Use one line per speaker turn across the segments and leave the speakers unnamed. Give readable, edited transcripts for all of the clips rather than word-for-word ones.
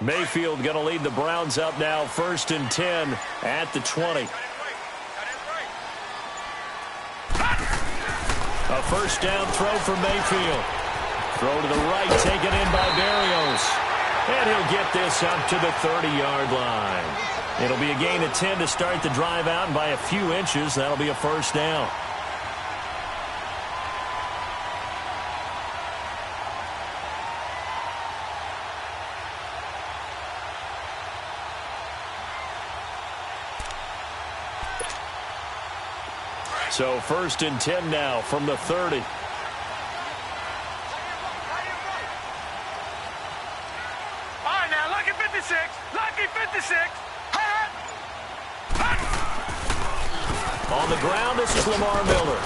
Mayfield going to lead the Browns up now, 1st and 10 at the 20. A first down throw for Mayfield. Throw to the right, taken in by Berrios. And he'll get this up to the 30-yard line. It'll be a gain of 10 to start the drive out, and by a few inches, that'll be a first down. So 1st and 10 now from the 30.
Lucky 56. Lucky 56.
On the ground, this is Lamar Miller.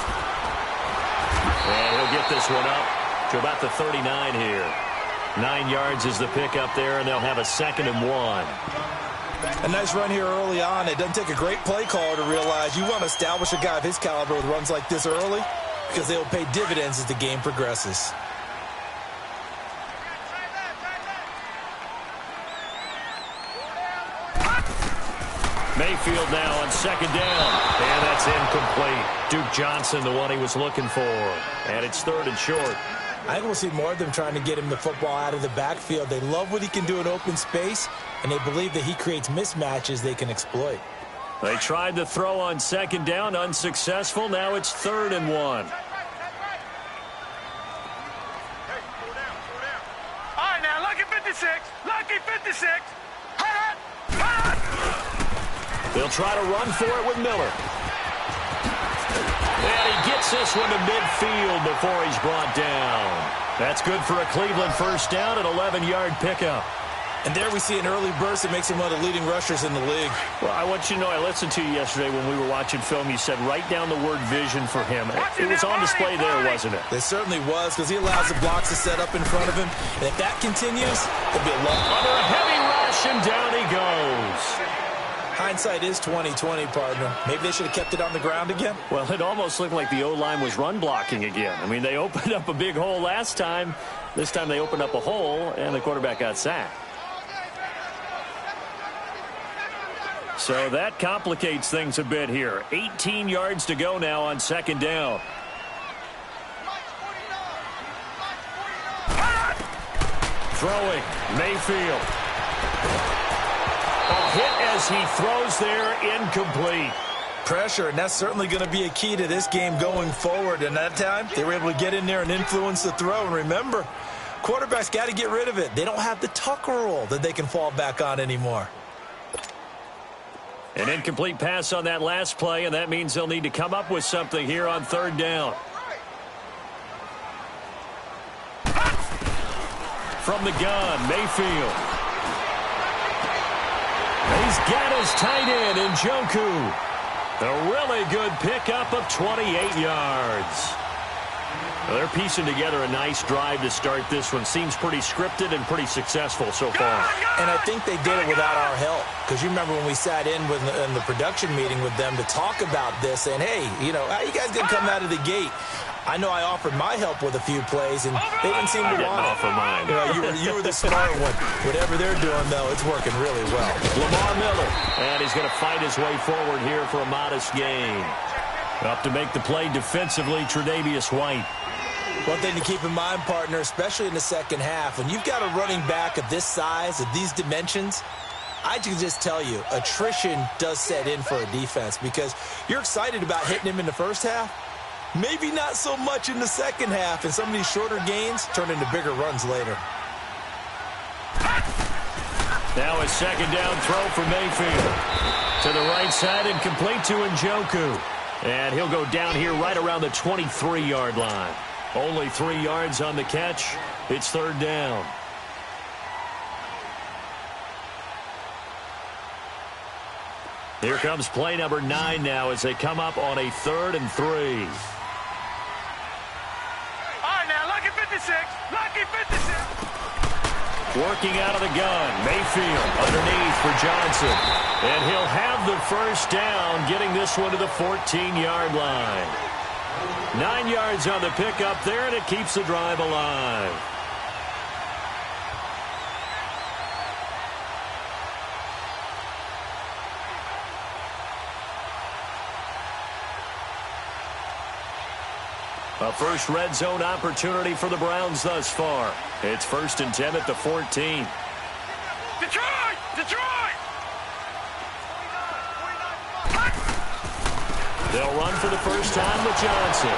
And he'll get this one up to about the 39 here. 9 yards is the pickup there, and they'll have a 2nd and 1.
A nice run here early on. It doesn't take a great play caller to realize you want to establish a guy of his caliber with runs like this early because they'll pay dividends as the game progresses.
Mayfield now on 2nd down, and that's incomplete. Duke Johnson, the one he was looking for, and it's 3rd and short.
I think we'll see more of them trying to get him the football out of the backfield. They love what he can do in open space, and they believe that he creates mismatches they can exploit.
They tried to throw on 2nd down, unsuccessful. Now it's 3rd and 1.
All right, now, lucky 56. Lucky 56.
They'll try to run for it with Miller. And he gets this one to midfield before he's brought down. That's good for a Cleveland first down, an 11-yard pickup.
And there we see an early burst that makes him one of the leading rushers in the league.
Well, I want you to know, I listened to you yesterday when we were watching film. You said write down the word vision for him. It was on display there, wasn't it?
It certainly was, because he allows the blocks to set up in front of him. And if that continues, it'll be a long...
Under a heavy rush, and down he goes.
Hindsight is 20/20, partner. Maybe they should have kept it on the ground again.
Well, it almost looked like the O-line was run blocking again. I mean, they opened up a big hole last time. This time they opened up a hole, and the quarterback got sacked. So that complicates things a bit here. 18 yards to go now on 2nd down. Throwing, Mayfield. A hit as he throws there, incomplete.
Pressure, and that's certainly going to be a key to this game going forward. And that time, they were able to get in there and influence the throw. And remember, quarterbacks got to get rid of it. They don't have the Tucker rule that they can fall back on anymore.
An incomplete pass on that last play, and that means they'll need to come up with something here on 3rd down. From the gun, Mayfield. He's got his tight end in Njoku. A really good pickup of 28 yards. Well, they're piecing together a nice drive to start this one. Seems pretty scripted and pretty successful so far.
And I think they did it without our help. Because you remember when we sat in the production meeting with them to talk about this, and hey, you know, how you guys going to come out of the gate? I know I offered my help with a few plays, and they didn't seem to want it.
I didn't offer mine.
You know, you were the smart one. Whatever they're doing, though, it's working really well.
Lamar Miller, and he's going to fight his way forward here for a modest gain. Up to make the play defensively, Tre'Davious White.
One thing to keep in mind, partner, especially in the second half, when you've got a running back of this size, of these dimensions, I can just tell you, attrition does set in for a defense because you're excited about hitting him in the first half. Maybe not so much in the second half, and some of these shorter gains turn into bigger runs later.
Now a 2nd down throw for Mayfield. To the right side and complete to Njoku. And he'll go down here right around the 23-yard line. Only 3 yards on the catch. It's 3rd down. Here comes play number 9 now as they come up on a 3rd and 3.
Lucky 56. Lucky 56.
Working out of the gun. Mayfield underneath for Johnson. And he'll have the first down, getting this one to the 14-yard line. 9 yards on the pickup there, and it keeps the drive alive. A first red zone opportunity for the Browns thus far. It's 1st and 10 at the 14.
Detroit! Detroit!
They'll run for the first time with Johnson.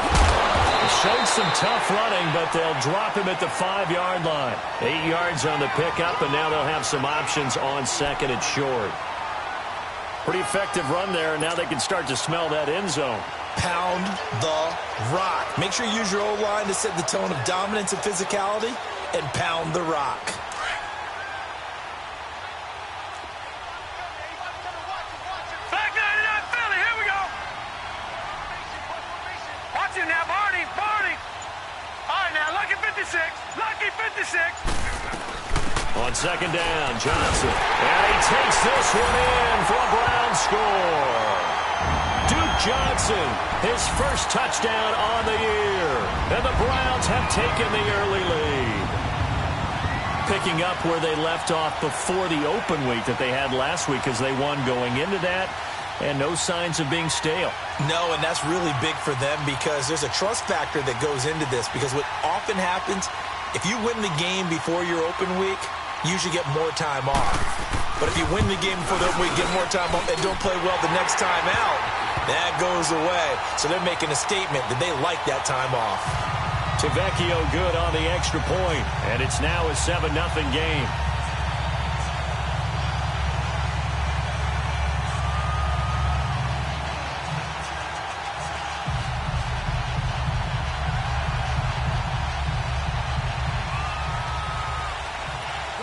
Showed some tough running, but they'll drop him at the 5-yard line. 8 yards on the pickup, and now they'll have some options on 2nd and short. Pretty effective run there, and now they can start to smell that end zone.
Pound the rock. Make sure you use your O-line to set the tone of dominance and physicality, and pound the rock.
Back 99 Philly, here we go. Watch it now, Barney, Barney. All right, now, lucky 56, lucky 56.
On 2nd down, Johnson. And he takes this one in for a Brown score. Duke Johnson, his first touchdown on the year. And the Browns have taken the early lead. Picking up where they left off before the open week that they had last week as they won going into that. And no signs of being stale.
No, and that's really big for them because there's a trust factor that goes into this. Because what often happens, if you win the game before your open week, you usually get more time off. But if you win the game before the open week, get more time off, and don't play well the next time out, that goes away. So they're making a statement that they like that time off.
Tavecchio good on the extra point, and it's now a 7-0 game.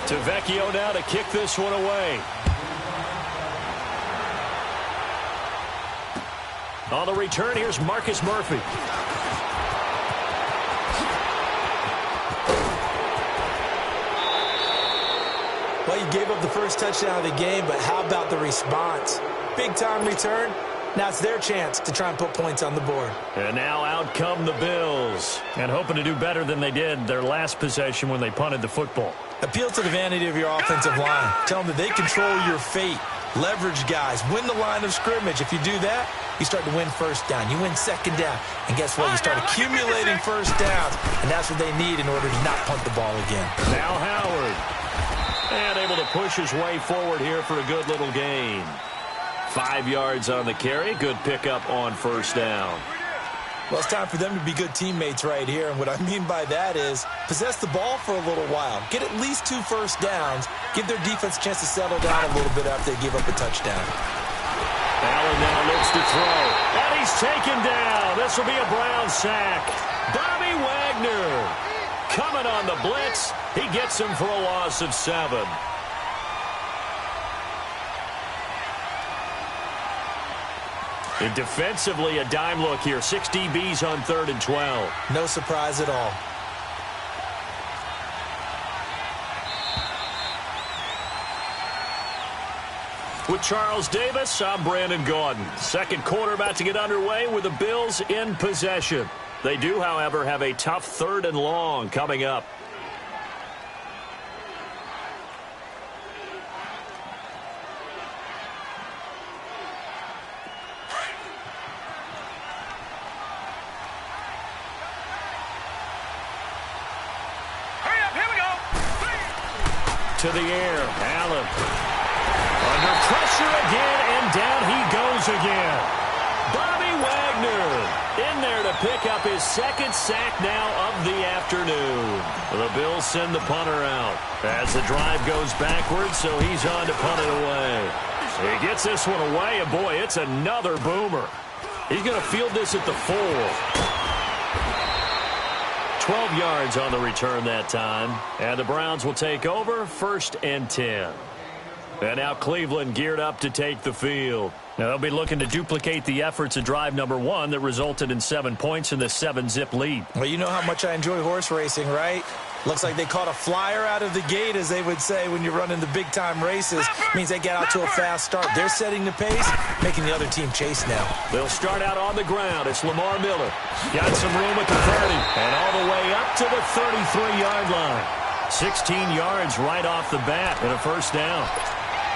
Tavecchio now to kick this one away. On the return, here's Marcus Murphy.
Well, you gave up the first touchdown of the game, but how about the response? Big-time return. Now it's their chance to try and put points on the board.
And now out come the Bills. And hoping to do better than they did their last possession when they punted the football.
Appeal to the vanity of your offensive line. Tell them that they control your fate. Leverage guys. Win the line of scrimmage. If you do that, you start to win first down. You win second down. And guess what? You start accumulating first downs. And that's what they need in order to not punt the ball again.
Now Howard. And able to push his way forward here for a good little gain. 5 yards on the carry. Good pickup on first down.
Well, it's time for them to be good teammates right here. And what I mean by that is possess the ball for a little while. Get at least 2 first downs. Give their defense a chance to settle down a little bit after they give up a touchdown.
Allen now looks to throw. And he's taken down. This will be a Brown sack. Bobby Wagner coming on the blitz. He gets him for a loss of 7. And defensively, a dime look here. 6 DBs on 3rd and 12.
No surprise at all.
With Charles Davis, I'm Brandon Gaudin. Second quarter about to get underway with the Bills in possession. They do, however, have a tough 3rd and long coming up. To the air, Allen. Under pressure again, and down he goes again. Bobby Wagner in there to pick up his 2nd sack now of the afternoon. The Bills send the punter out as the drive goes backwards, so he's on to punt it away. He gets this one away, and boy, it's another boomer. He's going to field this at the 4. 12 yards on the return that time. And the Browns will take over 1st and 10. And now Cleveland geared up to take the field. Now they'll be looking to duplicate the efforts of drive number 1 that resulted in 7 points in the 7-zip lead.
Well, you know how much I enjoy horse racing, right? Looks like they caught a flyer out of the gate, as they would say when you're running the big-time races. Means they get out to a fast start. They're setting the pace, making the other team chase now.
They'll start out on the ground. It's Lamar Miller. Got some room at the 30 and all the way up to the 33-yard line. 16 yards right off the bat and a first down.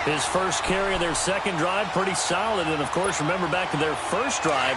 His first carry of their second drive, pretty solid. And, of course, remember back to their first drive,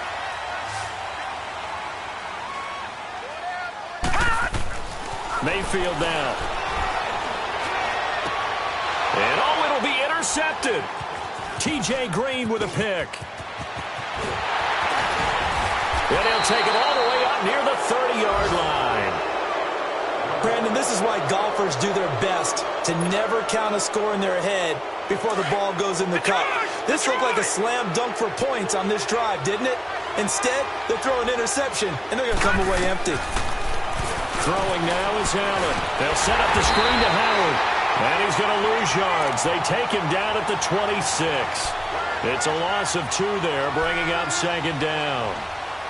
Mayfield now. And, oh, it'll be intercepted. T.J. Green with a pick. And he'll take it all the way up near the 30-yard line.
Brandon, this is why golfers do their best to never count a score in their head before the ball goes in the cup. This looked like a slam dunk for points on this drive, didn't it? Instead, they throw an interception, and they're going to come away empty.
Throwing now is Allen. They'll set up the screen to Howard. And he's going to lose yards. They take him down at the 26. It's a loss of 2 there, bringing up second down.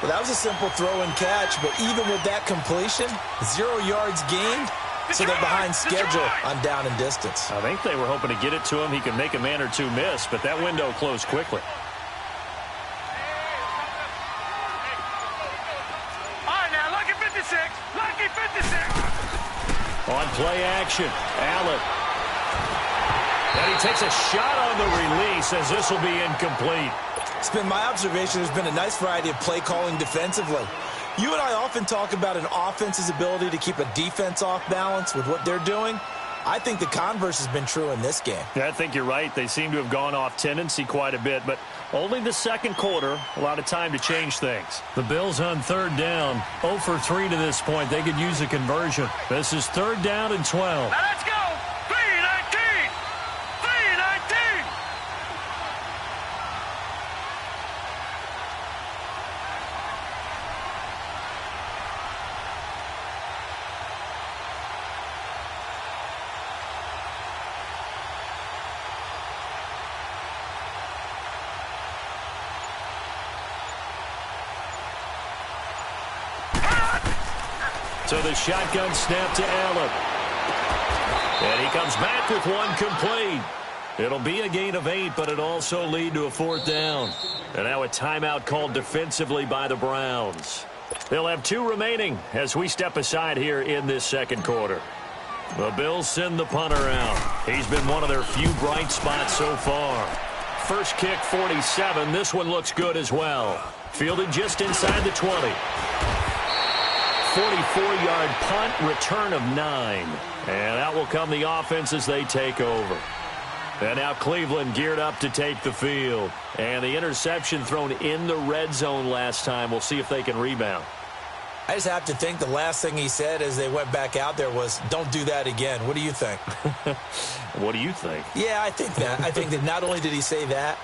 Well, that was a simple throw and catch, but even with that completion, 0 yards gained, so they're behind schedule on down and distance.
I think they were hoping to get it to him. He could make a man or two miss, but that window closed quickly.
All right, now, lucky 56. Lucky 56.
On play action, Allen. And he takes a shot on the release as this will be incomplete.
It's been my observation there's been a nice variety of play calling defensively. You and I often talk about an offense's ability to keep a defense off balance with what they're doing. I think the converse has been true in this game.
Yeah, I think you're right. They seem to have gone off tendency quite a bit, but only the second quarter, a lot of time to change things. The Bills on third down, 0 for 3 to this point. They could use a conversion. This is third down and 12.
Now let's go. 3-19. 3-19.
So the shotgun snap to Allen. And he comes back with one complete. It'll be a gain of 8, but it'll also lead to a fourth down. And now a timeout called defensively by the Browns. They'll have 2 remaining as we step aside here in this second quarter. The Bills send the punter out. He's been one of their few bright spots so far. First kick, 47. This one looks good as well. Fielded just inside the 20. 44-yard punt, return of 9. And out will come the offense as they take over. And now Cleveland geared up to take the field. And the interception thrown in the red zone last time. We'll see if they can rebound.
I just have to think the last thing he said as they went back out there was, don't do that again. What do you think?
What do you think?
Yeah, I think that. I think that not only did he say that,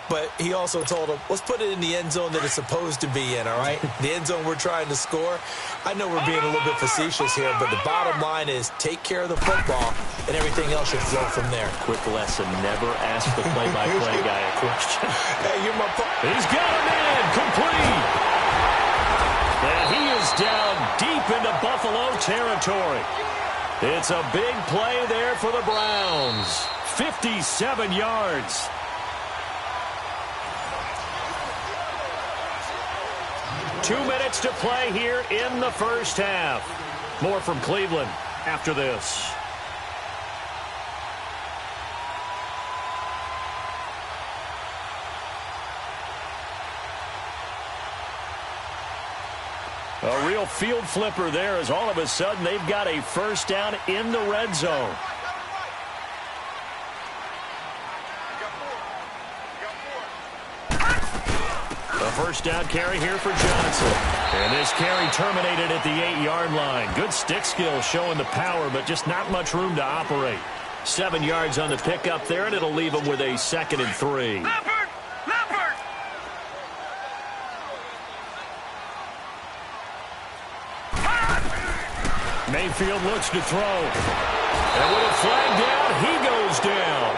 but he also told him, let's put it in the end zone that it's supposed to be in, all right? The end zone we're trying to score. I know we're being a little bit facetious here, but the bottom line is take care of the football, and everything else should flow from there.
Quick lesson, never ask the play-by-play guy a question.
Hey, you're my
He's got a man, complete. And he is down deep into Buffalo territory. It's a big play there for the Browns. 57 yards. Two minutes to play here in the first half. More from Cleveland after this. A real field flipper there as all of a sudden they've got a first down in the red zone. A first down carry here for Johnson. And this carry terminated at the 8-yard line. Good stick skill showing the power, but just not much room to operate. 7 yards on the pickup there, and it'll leave him with a 2nd and 3.
Leopard! Leopard!
Mayfield looks to throw. And with a flag down, he goes down.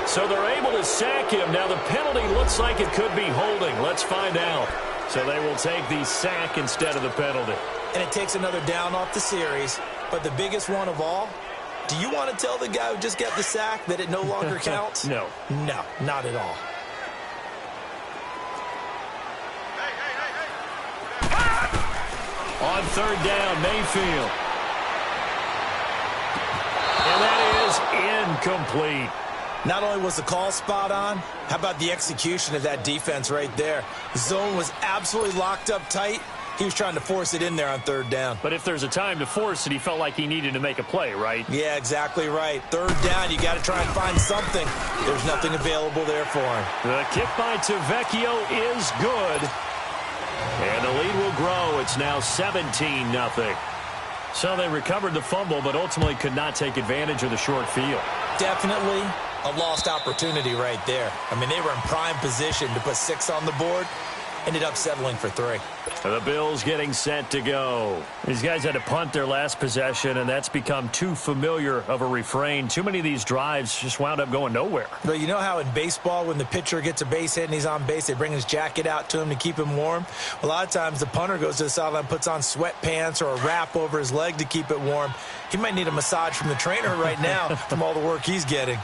So they're able to sack him. Now the penalty looks like it could be holding. Let's find out. So they will take the sack instead of the penalty.
And it takes another down off the series. But the biggest one of all, do you want to tell the guy who just got the sack that it no longer counts?
No.
No, not at all.
On third down, Mayfield. And that is incomplete.
Not only was the call spot on, how about the execution of that defense right there? Zone was absolutely locked up tight, He was trying to force it in there on third down.
But if there's a time to force it, he felt like he needed to make a play, right?
Yeah, exactly right. Third down, you got to try and find something. There's nothing available there for him.
The kick by Tavecchio is good. And the lead will grow. It's now 17-0. So they recovered the fumble, but ultimately could not take advantage of the short field.
Definitely a lost opportunity right there. I mean, they were in prime position to put 6 on the board. Ended up settling for 3.
The Bills getting set to go. These guys had to punt their last possession, and that's become too familiar of a refrain. Too many of these drives just wound up going nowhere.
But you know how in baseball, when the pitcher gets a base hit and he's on base, they bring his jacket out to him to keep him warm? A lot of times the punter goes to the sideline, puts on sweatpants or a wrap over his leg to keep it warm. He might need a massage from the trainer right now from all the work he's getting.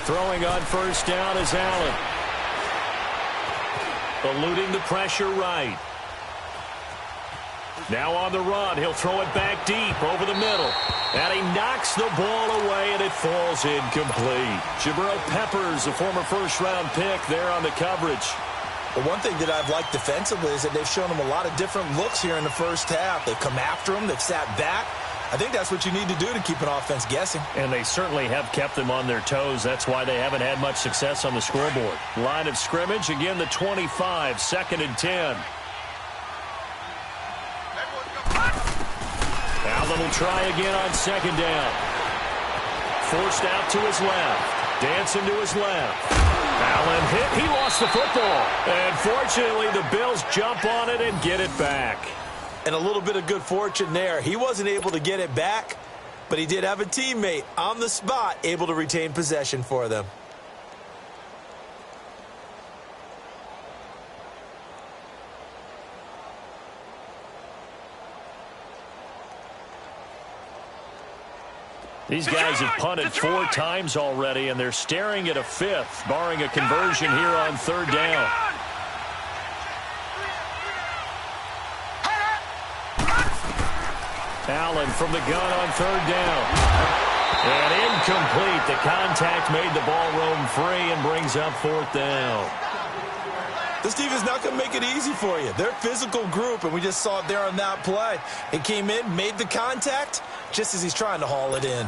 Throwing on first down is Allen. Eluding the pressure right. Now on the run. He'll throw it back deep over the middle. And he knocks the ball away, and it falls incomplete. Jabril Peppers, a former first-round pick, there on the coverage.
Well, one thing that I've liked defensively is that they've shown him a lot of different looks here in the first half. They've come after him. They've sat back. I think that's what you need to do to keep an offense guessing.
And they certainly have kept them on their toes. That's why they haven't had much success on the scoreboard. Line of scrimmage, again, the 25, 2nd and 10. Allen will try again on 2nd down. Forced out to his left. Dancing to his left. Allen hit. He lost the football. And fortunately, the Bills jump on it and get it back.
And a little bit of good fortune there. He wasn't able to get it back, but he did have a teammate on the spot able to retain possession for them.
These guys have punted 4 times already, and they're staring at a 5th, barring a conversion here on 3rd down. Allen from the gun on 3rd down. And incomplete. The contact made the ball roam free and brings up 4th down.
This team is not going to make it easy for you. They're a physical group, and we just saw it there on that play. It came in, made the contact, just as he's trying to haul it in.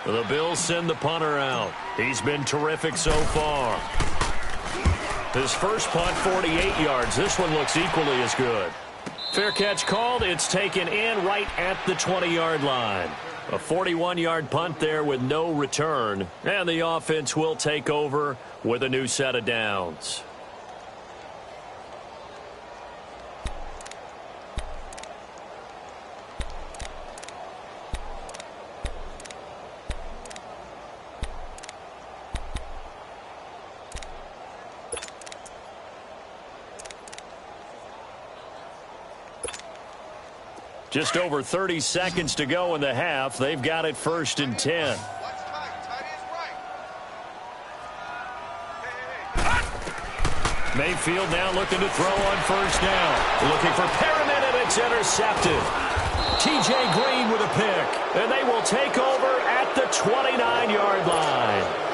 The Bills send the punter out. He's been terrific so far. His first punt, 48 yards. This one looks equally as good. Fair catch called. It's taken in right at the 20-yard line. A 41-yard punt there with no return. And the offense will take over with a new set of downs. Just over 30 seconds to go in the half. They've got it 1st and 10. Mayfield now looking to throw on 1st down. Looking for Perriman, and it's intercepted. T.J. Green with a pick. And they will take over at the 29-yard line.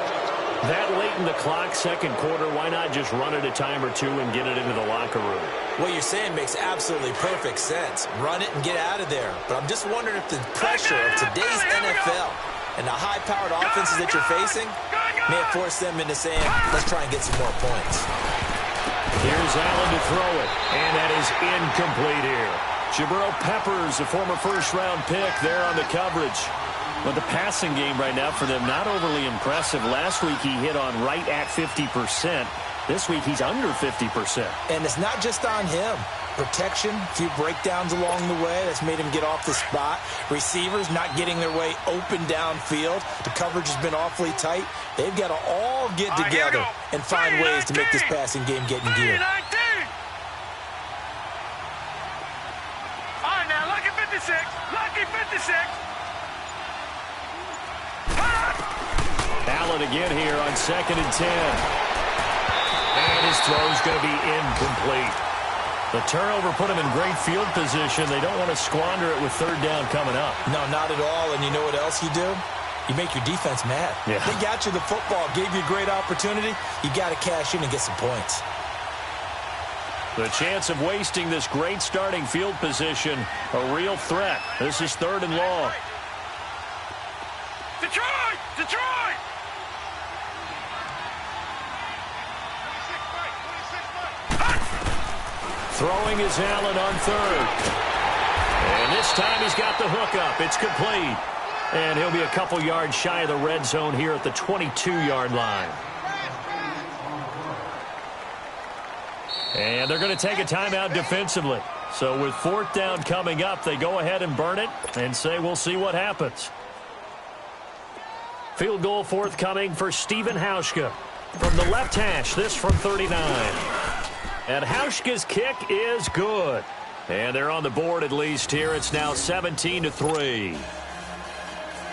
That late in the clock, 2nd quarter, why not just run it a time or two and get it into the locker room?
What you're saying makes absolutely perfect sense. Run it and get out of there. But I'm just wondering if the pressure of today's NFL and the high-powered offenses that you're facing may have forced them into saying, let's try and get some more points.
Here's Allen to throw it, and that is incomplete here. Jabril Peppers, a former first-round pick, there on the coverage. But the passing game right now for them, not overly impressive. Last week he hit on right at 50%. This week he's under 50%.
And it's not just on him. Protection, a few breakdowns along the way. That's made him get off the spot. Receivers not getting their way open downfield. The coverage has been awfully tight. They've got to all get together and find ways to make this passing game get in gear.
All right, now, lucky 56. Lucky 56.
Allen again here on 2nd and 10. And his throw's going to be incomplete. The turnover put them in great field position. They don't want to squander it with third down coming up.
No, not at all. And you know what else you do? You make your defense mad.
Yeah.
They got you the football, gave you a great opportunity. You got to cash in and get some points.
The chance of wasting this great starting field position, a real threat. This is 3rd and long.
Detroit! Detroit!
Throwing is Allen on 3rd. And this time he's got the hook up. It's complete. And he'll be a couple yards shy of the red zone here at the 22-yard line. And they're going to take a timeout defensively. So with 4th down coming up, they go ahead and burn it and say we'll see what happens. Field goal forthcoming for Steven Hauschka. From the left hash, this from 39. And Hauschka's kick is good. And they're on the board at least here. It's now 17-3.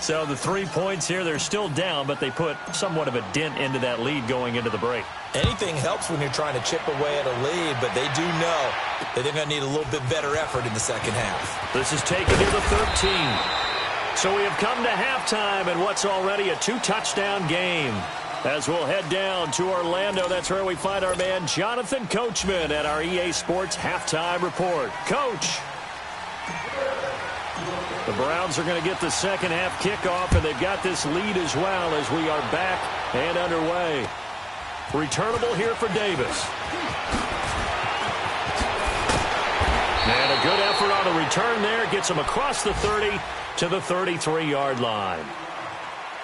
So the 3 points here, they're still down, but they put somewhat of a dent into that lead going into the break.
Anything helps when you're trying to chip away at a lead, but they do know that they're going to need a little bit better effort in the second half.
This is taken to the 13. So we have come to halftime in what's already a 2-touchdown game. As we'll head down to Orlando, that's where we find our man Jonathan Coachman at our EA Sports Halftime Report. Coach. The Browns are going to get the second half kickoff, and they've got this lead as well as we are back and underway. Returnable here for Davis. And a good effort on the return there. Gets him across the 30 to the 33-yard line.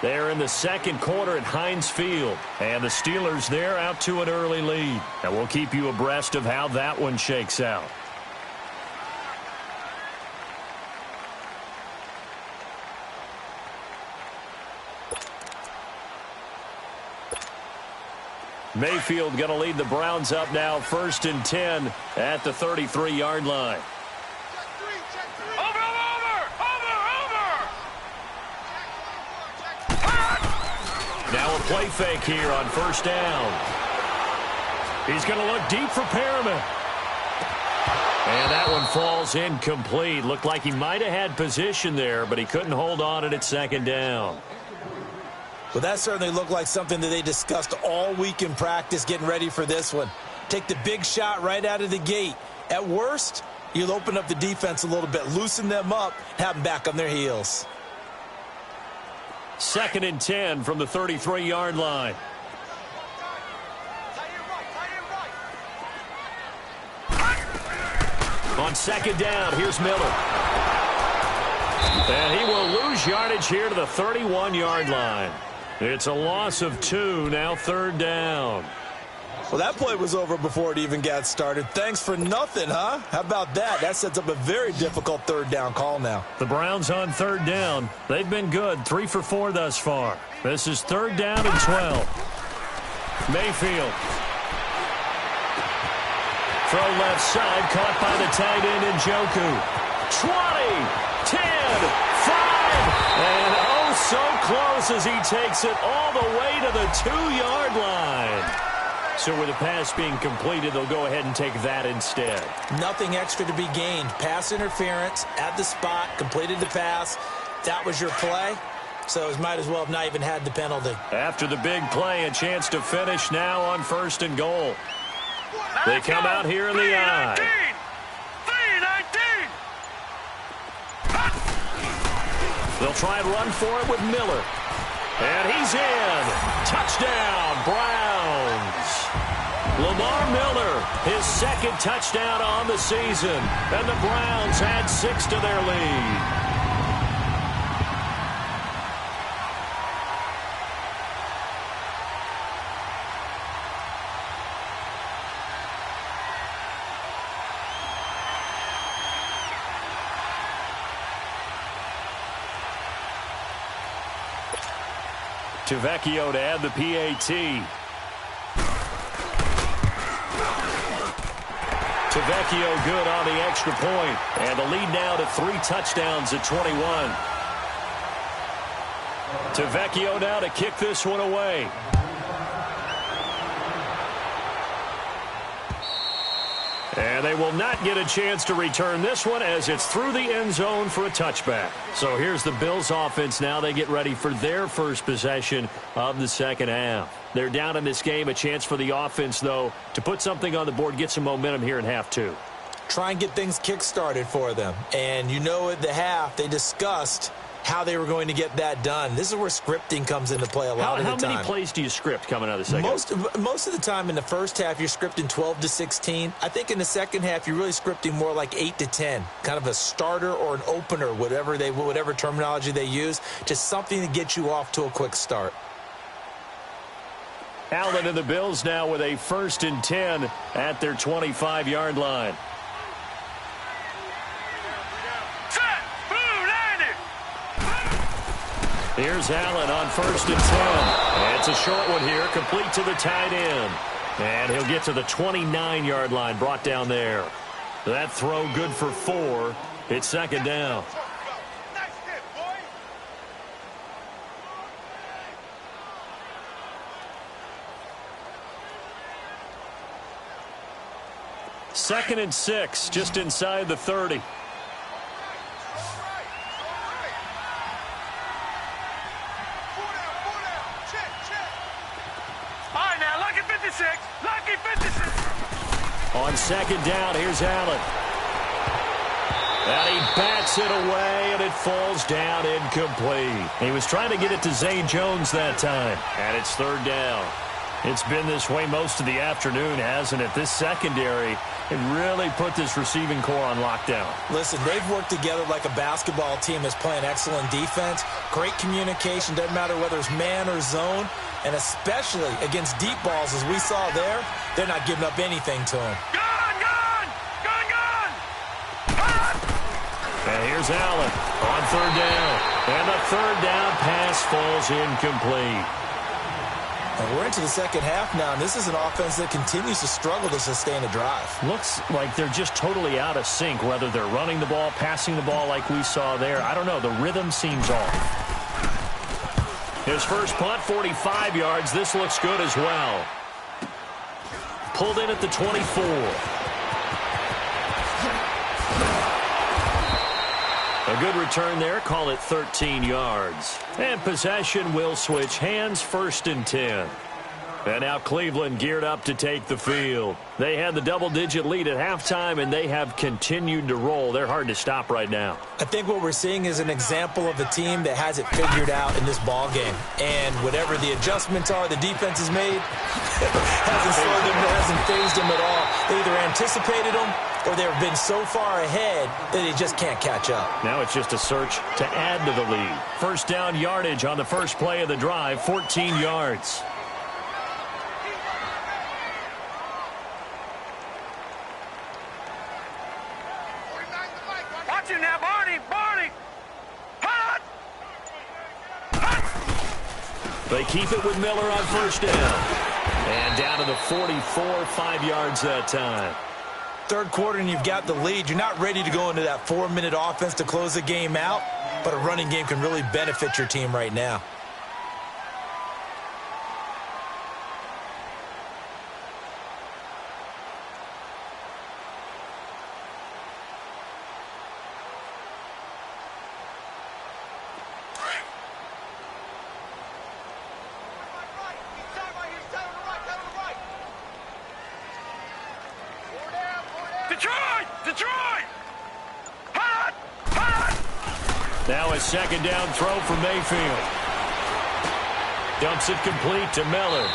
They're in the second quarter at Heinz Field. And the Steelers there out to an early lead. And we'll keep you abreast of how that one shakes out. Mayfield going to lead the Browns up now, 1st and 10 at the 33-yard line. Now a play fake here on 1st down. He's going to look deep for Perriman. And that one falls incomplete. Looked like he might have had position there, but he couldn't hold on at 2nd down.
Well, that certainly looked like something that they discussed all week in practice getting ready for this one. Take the big shot right out of the gate. At worst, you'll open up the defense a little bit, loosen them up, have them back on their heels.
2nd and 10 from the 33-yard line. On 2nd down, here's Miller. And he will lose yardage here to the 31-yard line. It's a loss of 2, now 3rd down.
Well, that play was over before it even got started. Thanks for nothing, huh? How about that? That sets up a very difficult 3rd down call now.
The Browns on 3rd down. They've been good, 3 for 4 thus far. This is 3rd down and 12. Mayfield. Throw left side, caught by the tight end Njoku. 20, 10, 5, and oh, so close as he takes it all the way to the 2-yard line. So with the pass being completed, they'll go ahead and take that instead.
Nothing extra to be gained. Pass interference at the spot, completed the pass. That was your play. So it might as well have not even had the penalty.
After the big play, a chance to finish now on 1st and goal. They come out here in the I. 3-19. They'll try and run for it with Miller. And he's in. Touchdown, Browns. Lamar Miller, his 2nd touchdown on the season. And the Browns add 6 to their lead. Tavecchio to add the PAT. Tavecchio good on the extra point. And the lead now to 3 touchdowns at 21. Tavecchio now to kick this one away. And they will not get a chance to return this one as it's through the end zone for a touchback. So here's the Bills offense now. They get ready for their first possession of the second half. They're down in this game. A chance for the offense, though, to put something on the board, get some momentum here in half two.
Try and get things kick-started for them. And you know at the half, they discussed how they were going to get that done. This is where scripting comes into play a lot of the time.
How many plays do you script coming out of the second half?
Most of the time in the first half, you're scripting 12 to 16. I think in the second half, you're really scripting more like 8 to 10, kind of a starter or an opener, whatever terminology they use, just something to get you off to a quick start.
Allen and the Bills now with a 1st and 10 at their 25-yard line. Here's Allen on 1st and 10. It's a short one here, complete to the tight end. And he'll get to the 29-yard line, brought down there. That throw good for 4. It's second down. Second and 6, just inside the 30. On second down, here's Allen. And he bats it away, and it falls down incomplete. He was trying to get it to Zay Jones that time, and it's third down. It's been this way most of the afternoon, hasn't it? This secondary, it really put this receiving core on lockdown.
Listen, they've worked together like a basketball team that's playing excellent defense. Great communication, doesn't matter whether it's man or zone. And especially against deep balls, as we saw there, they're not giving up anything to him.
And here's Allen on third down. And the third down pass falls incomplete.
And we're into the second half now, and this is an offense that continues to struggle to sustain a drive.
Looks like they're just totally out of sync, whether they're running the ball, passing the ball like we saw there. I don't know. The rhythm seems off. His first punt, 45 yards. This looks good as well. Pulled in at the 24. A good return there. Call it 13 yards. And possession will switch hands, 1st and 10. And now Cleveland geared up to take the field. They had the double-digit lead at halftime, and they have continued to roll. They're hard to stop right now.
I think what we're seeing is an example of a team that has it figured out in this ball game. And whatever the adjustments are the defense has made, hasn't slowed them, hasn't phased them at all. They either anticipated them or they've been so far ahead that they just can't catch up.
Now it's just a search to add to the lead. First down yardage on the first play of the drive, 14 yards. They keep it with Miller on first down. And down to the 44, 5 yards that time.
Third quarter and you've got the lead. You're not ready to go into that 4-minute offense to close the game out, but a running game can really benefit your team right now.
Now a second down throw for Mayfield. Dumps it complete to Miller.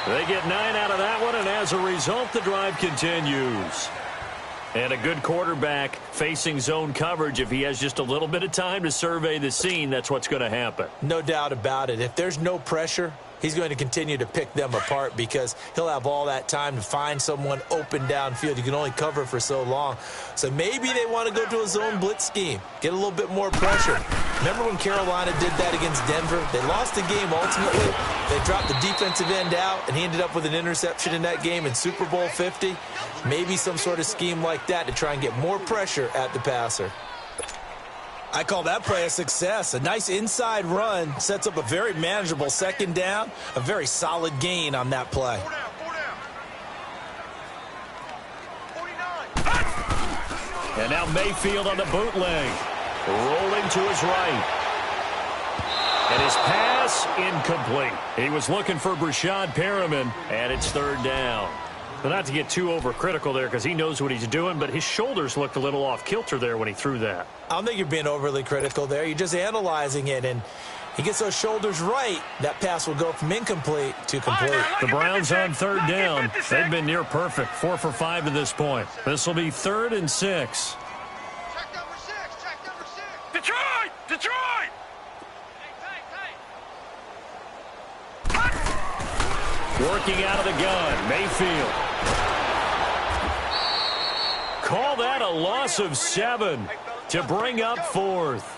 They get 9 out of that one, and as a result, the drive continues. And a good quarterback facing zone coverage. If he has just a little bit of time to survey the scene, that's what's going to happen.
No doubt about it. If there's no pressure, he's going to continue to pick them apart because he'll have all that time to find someone open downfield. You can only cover for so long. So maybe they want to go to a zone blitz scheme, get a little bit more pressure. Remember when Carolina did that against Denver? They lost the game ultimately. They dropped the defensive end out, and he ended up with an interception in that game in Super Bowl 50. Maybe some sort of scheme like that to try and get more pressure at the passer. I call that play a success. A nice inside run sets up a very manageable second down, a very solid gain on that play.
And now Mayfield on the bootleg. Rolling to his right. And his pass incomplete. He was looking for Brashad Perriman, and it's third down. But not to get too overcritical there because he knows what he's doing, but his shoulders looked a little off kilter there when he threw that.
I don't think you're being overly critical there. You're just analyzing it, and he gets those shoulders right. That pass will go from incomplete to complete.
The Browns on third down. They've been near perfect, 4 for 5 to this point. This will be 3rd and 6.
Check number 6. Check number 6. Detroit! Detroit!
Working out of the gun, Mayfield. Call that a loss of 7 to bring up 4th.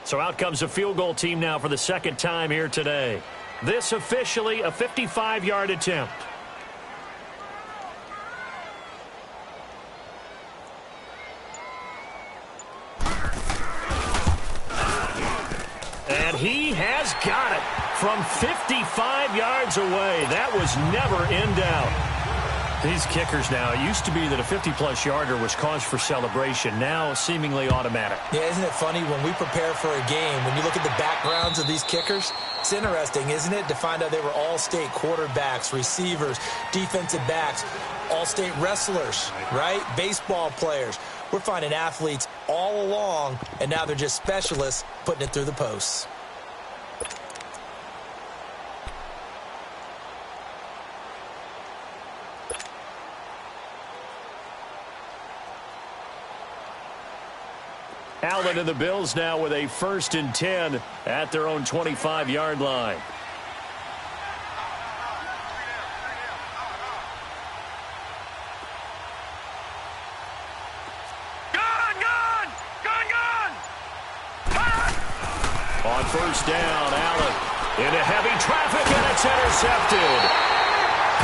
So out comes the field goal team now for the second time here today. This officially a 55-yard attempt. And he has got it from 55 yards away. That was never in doubt. These kickers now, it used to be that a 50-plus yarder was cause for celebration. Now seemingly automatic.
Yeah, isn't it funny when we prepare for a game, when you look at the backgrounds of these kickers, it's interesting, isn't it, to find out they were all-state quarterbacks, receivers, defensive backs, all-state wrestlers, right? Baseball players. We're finding athletes all along, and now they're just specialists putting it through the posts.
Allen and the Bills now with a 1st and 10 at their own 25-yard line. On 1st down, Allen into heavy traffic, and it's intercepted.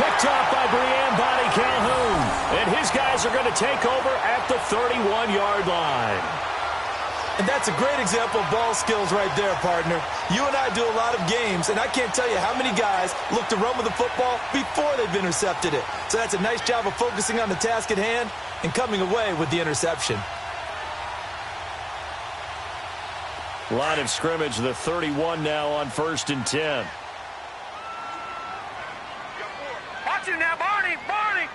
Picked off by Brian Bonnie Calhoun. And his guys are going to take over at the 31-yard line.
And that's a great example of ball skills right there, partner. You and I do a lot of games, and I can't tell you how many guys look to run with the football before they've intercepted it. So that's a nice job of focusing on the task at hand and coming away with the interception.
Line of scrimmage, the 31 now on 1st and 10.
Watch it now, Barney! Barney!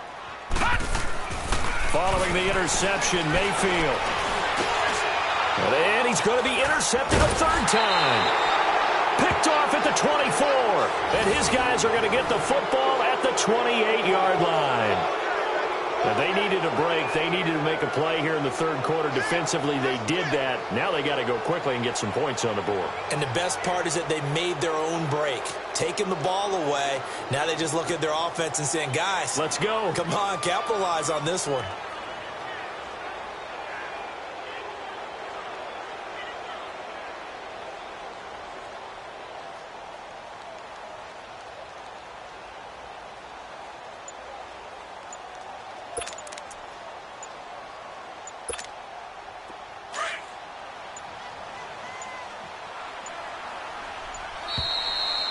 Following the interception, Mayfield. And he's going to be intercepted a 3rd time. Picked off at the 24. And his guys are going to get the football at the 28-yard line. Now, they needed a break. They needed to make a play here in the 3rd quarter. Defensively, they did that. Now they got to go quickly and get some points on the board.
And the best part is that they made their own break. Taking the ball away. Now they just look at their offense and saying, guys,
let's go.
Come on, capitalize on this one.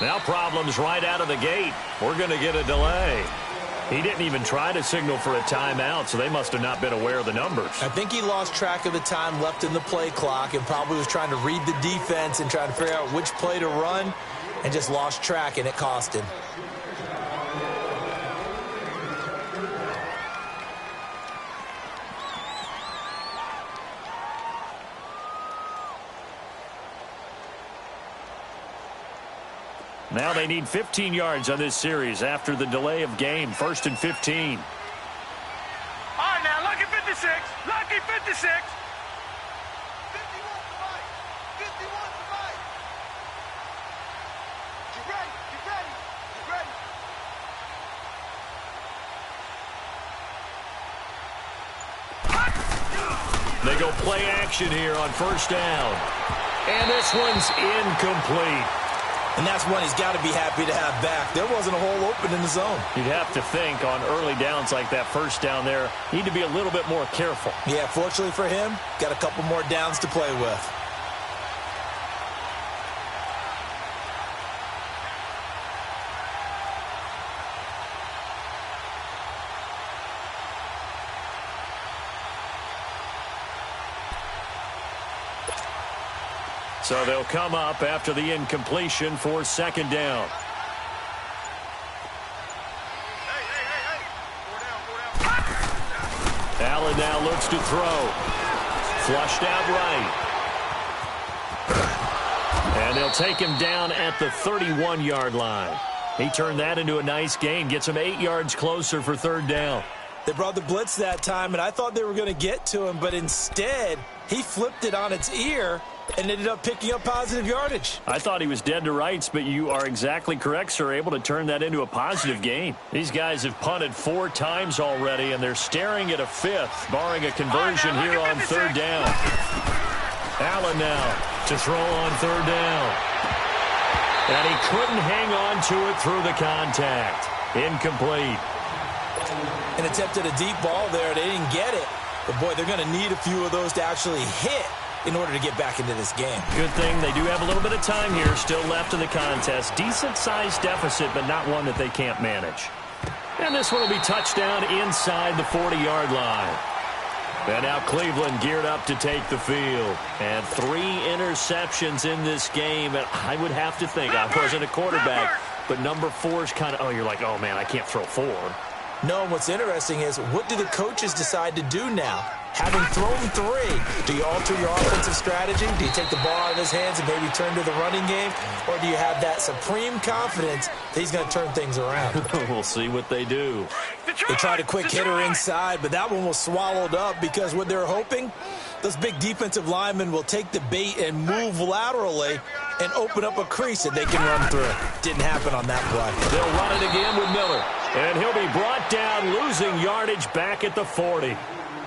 Now problems right out of the gate. We're going to get a delay. He didn't even try to signal for a timeout, so they must have not been aware of the numbers.
I think he lost track of the time left in the play clock and probably was trying to read the defense and trying to figure out which play to run and just lost track, and it cost him.
Now they need 15 yards on this series after the delay of game. 1st and 15.
All right, now, lucky 56. Lucky 56. 51 to Mike. 51 to Mike. You ready? You ready? You ready?
They go play action here on 1st down. And this one's incomplete.
And that's one he's got to be happy to have back. There wasn't a hole open in the zone.
You'd have to think on early downs like that 1st down there, need to be a little bit more careful.
Yeah, fortunately for him, got a couple more downs to play with.
So they'll come up after the incompletion for second down. Allen now looks to throw. Flushed out right. And they'll take him down at the 31-yard line. He turned that into a nice gain. Gets him 8 yards closer for third down.
They brought the blitz that time, and I thought they were going to get to him, but instead he flipped it on its ear and ended up picking up positive yardage.
I thought he was dead to rights, but you are exactly correct, sir, able to turn that into a positive gain. These guys have punted 4 times already, and they're staring at a 5th, barring a conversion here on third down. Allen now to throw on third down. And he couldn't hang on to it through the contact. Incomplete.
An attempt at a deep ball there. They didn't get it. But, boy, they're going to need a few of those to actually hit in order to get back into this game.
Good thing they do have a little bit of time here still left in the contest. Decent-sized deficit, but not one that they can't manage. And this one will be touchdown inside the 40-yard line. And now Cleveland geared up to take the field. And 3 interceptions in this game. And I would have to think, I wasn't a quarterback, but number 4 is kind of, you're like, oh, man, I can't throw 4.
No, what's interesting is, what do the coaches decide to do now? Having thrown 3, do you alter your offensive strategy? Do you take the ball out of his hands and maybe turn to the running game? Or do you have that supreme confidence that he's going to turn things around?
We'll see what they do.
They tried a quick hitter inside, but that one was swallowed up because what they're hoping, those big defensive linemen will take the bait and move laterally and open up a crease that they can run through. Didn't happen on that play.
They'll run it again with Miller. And he'll be brought down, losing yardage back at the 40.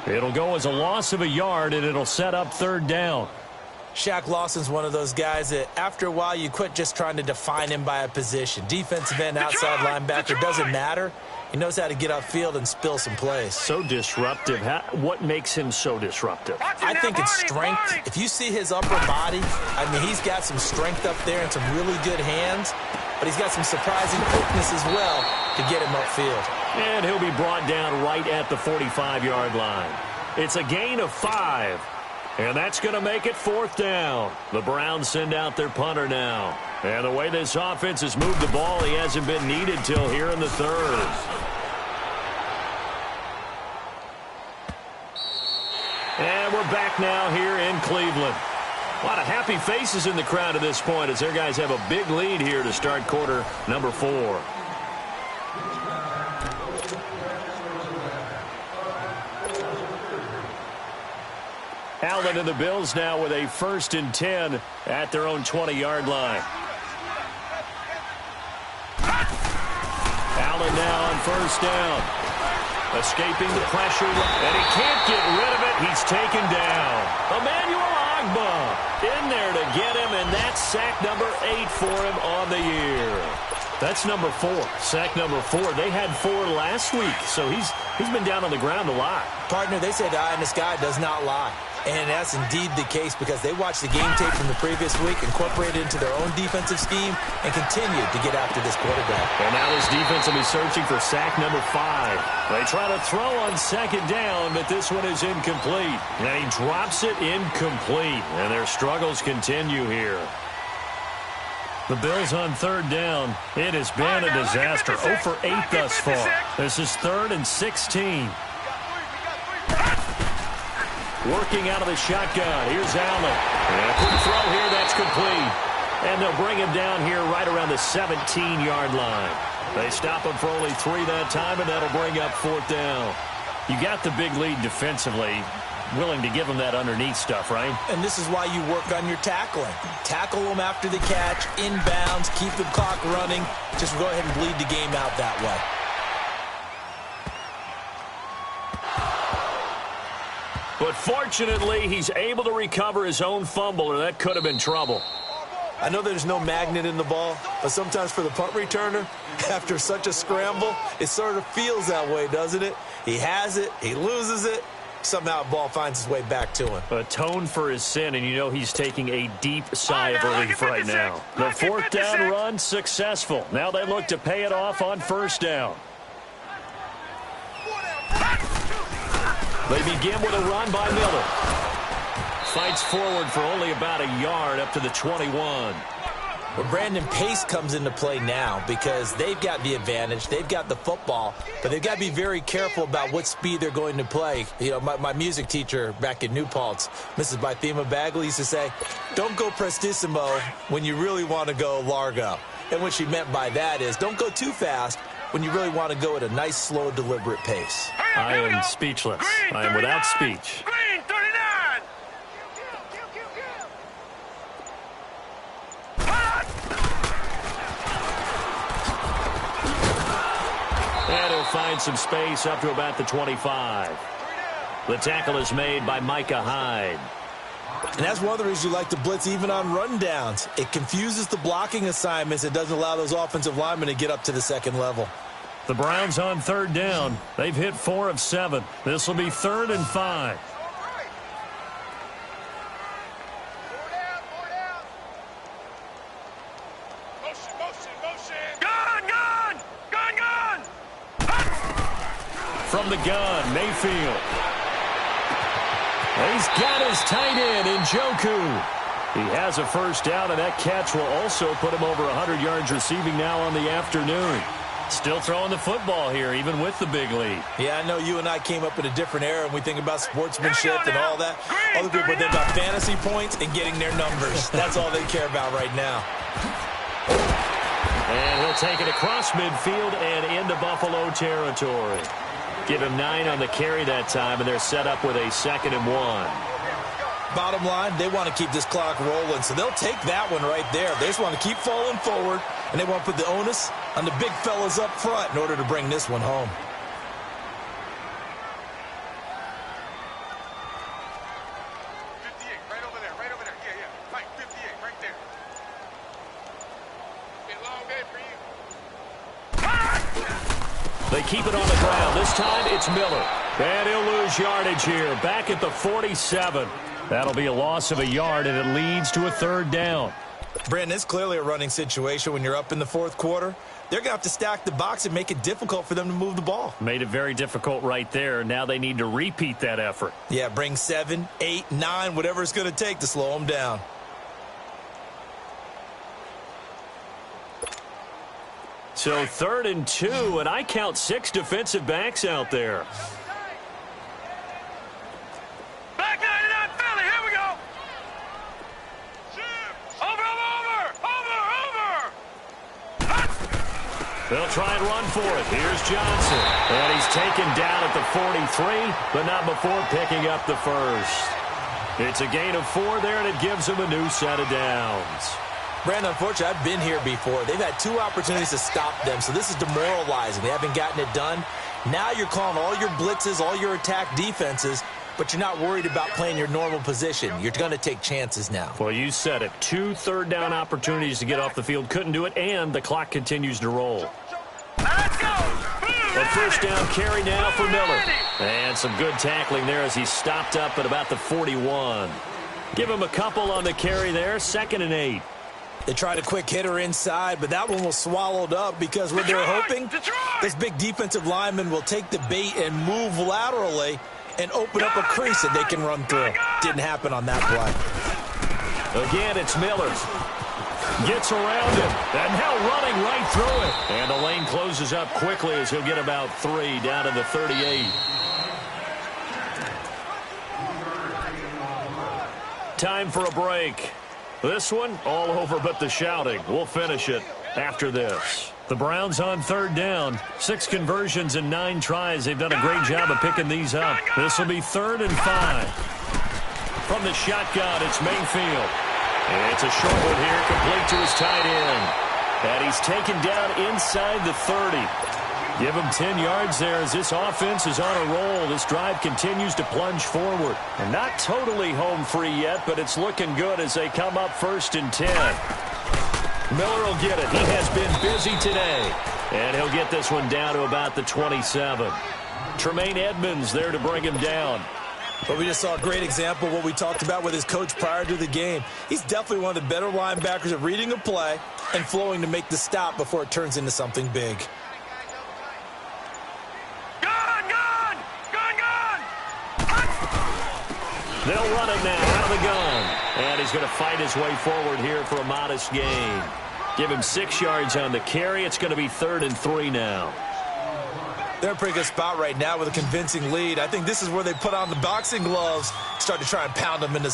It'll go as a loss of a yard, and it'll set up third down.
Shaq Lawson's one of those guys that after a while you quit just trying to define him by a position. Defensive end, outside linebacker, doesn't matter. He knows how to get upfield and spill some plays.
So disruptive. What makes him so disruptive?
I think it's strength. If you see his upper body, I mean, he's got some strength up there and some really good hands, but he's got some surprising quickness as well to get him upfield.
And he'll be brought down right at the 45-yard line. It's a gain of 5. And that's going to make it fourth down. The Browns send out their punter now. And the way this offense has moved the ball, he hasn't been needed till here in the third. And we're back now here in Cleveland. A lot of happy faces in the crowd at this point as their guys have a big lead here to start quarter number 4. Allen and the Bills now with a 1st and 10 at their own 20-yard line. Allen now on 1st down. Escaping the pressure, and he can't get rid of it. He's taken down. Emmanuel Ogbah in there to get him, and that's sack number 8 for him on the year. That's number 4. Sack number 4. They had 4 last week, so he's been down on the ground a lot.
Partner, they say the eye in the sky does not lie. And that's indeed the case because they watched the game tape from the previous week, incorporated it into their own defensive scheme, and continued to get after this quarterback.
And now this defense will be searching for sack number 5. They try to throw on 2nd down, but this one is incomplete. And he drops it incomplete. And their struggles continue here. The Bills on 3rd down. It has been a disaster. 0 for 8 thus far. This is 3rd and 16. Working out of the shotgun. Here's Allen. And a quick throw here. That's complete. And they'll bring him down here right around the 17-yard line. They stop him for only 3 that time, and that'll bring up 4th down. You got the big lead defensively. Willing to give him that underneath stuff, right?
And this is why you work on your tackling. Tackle them after the catch, inbounds, keep the clock running. Just go ahead and bleed the game out that way.
But fortunately, he's able to recover his own fumble, or that could have been trouble.
I know there's no magnet in the ball, but sometimes for the punt returner, after such a scramble, it sort of feels that way, doesn't it? He has it, he loses it, somehow the ball finds its way back to him.
Atone for his sin, and you know he's taking a deep sigh of relief right now. The 4th down run successful. Now they look to pay it off on 1st down. They begin with a run by Miller. fights forward for only about a yard up to the 21.
Well, Brandon, pace comes into play now because they've got the advantage. They've got the football, but they've got to be very careful about what speed they're going to play. You know, my music teacher back in New Paltz, Mrs. Bythema Bagley, used to say, don't go prestissimo when you really want to go largo. And what she meant by that is don't go too fast when you really want to go at a nice, slow, deliberate pace.
I am speechless. I am without speech.
Green 39.
And he'll find some space up to about the 25. The tackle is made by Micah Hyde.
And that's one of the reasons you like to blitz even on rundowns. It confuses the blocking assignments. It doesn't allow those offensive linemen to get up to the second level.
The Browns on third down. They've hit 4 of 7. This will be 3rd and 5. From the gun, Mayfield. He's got his tight end in Njoku. He has a first down, and that catch will also put him over 100 yards receiving now on the afternoon. Still throwing the football here, even with the big lead.
Yeah, I know you and I came up in a different era, and we think about sportsmanship and all that. Other people think about fantasy points and getting their numbers. That's all they care about right now.
And he'll take it across midfield and into Buffalo territory. Give him 9 on the carry that time, and they're set up with a 2nd and 1.
Bottom line, they want to keep this clock rolling, so they'll take that one right there. They just want to keep falling forward, and they want to put the onus on the big fellas up front in order to bring this one home.
Right over there. Yeah. Mike, 58, right there. Been a long day for you.
They keep it on the ground. This time it's Miller. And he'll lose yardage here. Back at the 47. That'll be a loss of a yard, and it leads to a 3rd down.
Brandon, it's clearly a running situation when you're up in the 4th quarter. They're going to have to stack the box and make it difficult for them to move the ball.
Made it very difficult right there. Now they need to repeat that effort.
Yeah, bring 7, 8, 9, whatever it's going to take to slow them down.
So 3rd and 2, and I count 6 defensive backs out there.
Back 99 Philly, here we go. Over.
They'll try and run for it. Here's Johnson. And he's taken down at the 43, but not before picking up the first. It's a gain of 4 there, and it gives them a new set of downs.
Brandon, unfortunately, I've been here before. They've had 2 opportunities to stop them, so this is demoralizing. They haven't gotten it done. Now you're calling all your blitzes, all your attack defenses, but you're not worried about playing your normal position. You're going to take chances now.
Well, you said it. 2 3rd down opportunities to get off the field. Couldn't do it, and the clock continues to roll.
Let's go.
A first down carry now for Miller. And some good tackling there as he stopped up at about the 41. Give him a couple on the carry there. 2nd and 8.
They tried a quick hitter inside, but that one was swallowed up because what they're hoping, this big defensive lineman will take the bait and move laterally and open up a crease that they can run through. Didn't happen on that play.
Again, it's Miller. Gets around him, and now running right through it. And the lane closes up quickly as he'll get about 3 down to the 38. Time for a break. This one, all over but the shouting. We'll finish it after this. The Browns on 3rd down. 6 conversions and 9 tries. They've done a great job of picking these up. This will be 3rd and 5. From the shotgun, it's Mayfield. It's a short one here, complete to his tight end. And he's taken down inside the 30. Give him 10 yards there as this offense is on a roll. This drive continues to plunge forward. And not totally home free yet, but it's looking good as they come up 1st and 10. Miller will get it. He has been busy today. And he'll get this one down to about the 27. Tremaine Edmonds there to bring him down.
But we just saw a great example of what we talked about with his coach prior to the game. He's definitely one of the better linebackers at reading a play and flowing to make the stop before it turns into something big.
They'll run it now. out of the gun. And he's going to fight his way forward here for a modest gain. Give him 6 yards on the carry. It's going to be 3rd and 3 now.
They're in a pretty good spot right now with a convincing lead. I think this is where they put on the boxing gloves, start to try and pound them into